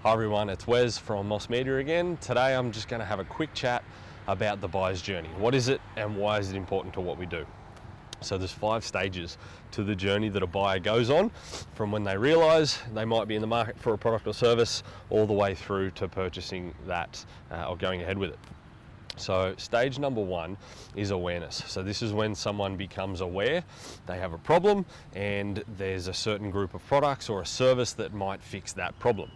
Hi everyone, it's Wes from Moss Media again. Today I'm just going to have a quick chat about the buyer's journey. What is it and why is it important to what we do? So there's 5 stages to the journey that a buyer goes on, from when they realise they might be in the market for a product or service all the way through to purchasing that or going ahead with it. So stage number 1 is awareness. So this is when someone becomes aware they have a problem and there's a certain group of products or a service that might fix that problem.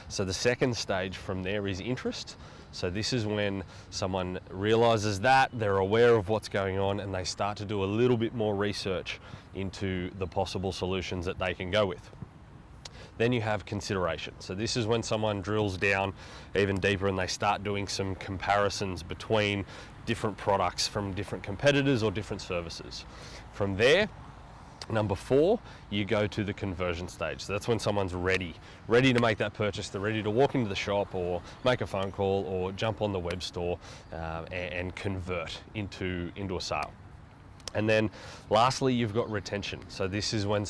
So the second stage from there is interest. So this is when someone realizes that, they're aware of what's going on, and they start to do a little bit more research into the possible solutions that they can go with. Then you have consideration. So this is when someone drills down even deeper and they start doing some comparisons between different products from different competitors or different services. From there, number 4, you go to the conversion stage. So that's when someone's ready to make that purchase. They're ready to walk into the shop or make a phone call or jump on the web store and convert into a sale. And then lastly, you've got retention. So this is when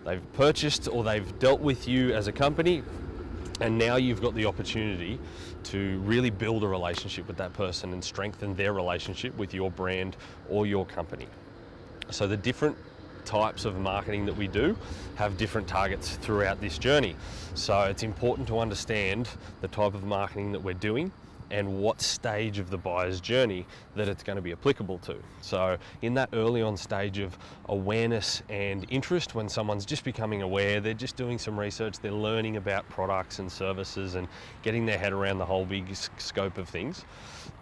they've purchased or they've dealt with you as a company, and now you've got the opportunity to really build a relationship with that person and strengthen their relationship with your brand or your company. So the different types of marketing that we do have different targets throughout this journey. So it's important to understand the type of marketing that we're doing and what stage of the buyer's journey that it's going to be applicable to. So in that early on stage of awareness and interest, when someone's just becoming aware, they're just doing some research, they're learning about products and services and getting their head around the whole big scope of things,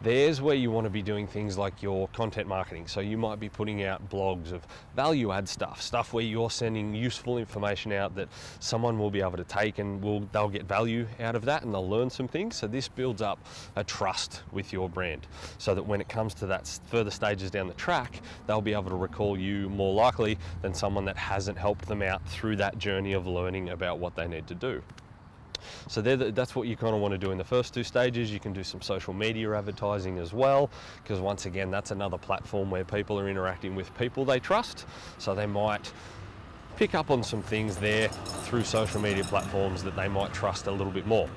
there's where you want to be doing things like your content marketing. So you might be putting out blogs of value add stuff where you're sending useful information out that someone will be able to take and they'll get value out of that and they'll learn some things. So this builds up a trust with your brand, so that when it comes to that further stages down the track, they'll be able to recall you more likely than someone that hasn't helped them out through that journey of learning about what they need to do. So that's what you kind of want to do in the first 2 stages. You can do some social media advertising as well, because once again, that's another platform where people are interacting with people they trust. So they might pick up on some things there through social media platforms that they might trust a little bit more.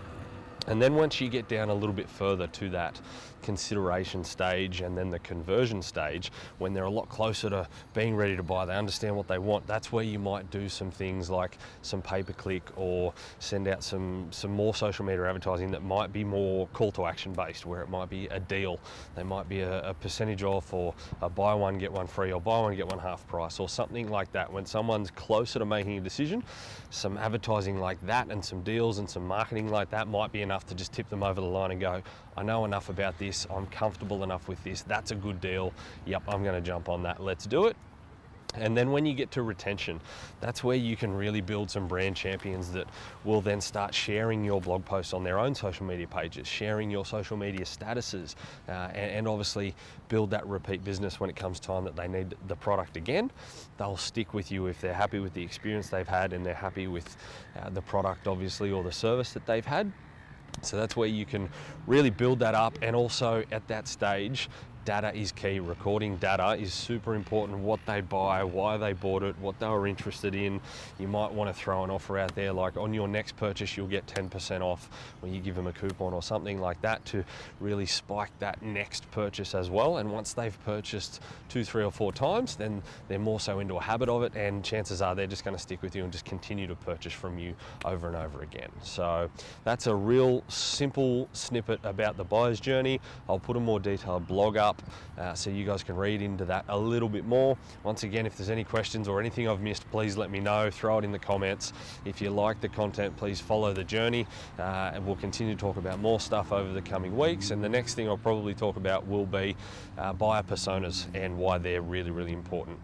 And then once you get down a little bit further to that consideration stage and then the conversion stage, when they're a lot closer to being ready to buy, they understand what they want, that's where you might do some things like some pay-per-click or send out some more social media advertising that might be more call to action based, where it might be a deal. They might be a percentage off, or a buy one get one free, or buy one get one half price, or something like that. When someone's closer to making a decision, some advertising like that and some deals and some marketing like that might be enough to just tip them over the line and go, I know enough about this, I'm comfortable enough with this, that's a good deal, yep, I'm going to jump on that, let's do it. And then when you get to retention, that's where you can really build some brand champions that will then start sharing your blog posts on their own social media pages, sharing your social media statuses, and obviously build that repeat business when it comes time that they need the product again. They'll stick with you if they're happy with the experience they've had and they're happy with the product, obviously, or the service that they've had. So that's where you can really build that up. And also at that stage, data is key. Recording data is super important. What they buy, why they bought it, what they were interested in. You might want to throw an offer out there like, on your next purchase you'll get 10% off, when you give them a coupon or something like that, to really spike that next purchase as well. And once they've purchased 2, 3 or 4 times, then they're more so into a habit of it, and chances are they're just going to stick with you and just continue to purchase from you over and over again. So that's a real simple snippet about the buyer's journey. I'll put a more detailed blog up so you guys can read into that a little bit more. Once again, if there's any questions or anything I've missed, please let me know, throw it in the comments. If you like the content, please follow the journey, and we'll continue to talk about more stuff over the coming weeks. And the next thing I'll probably talk about will be buyer personas and why they're really, really important.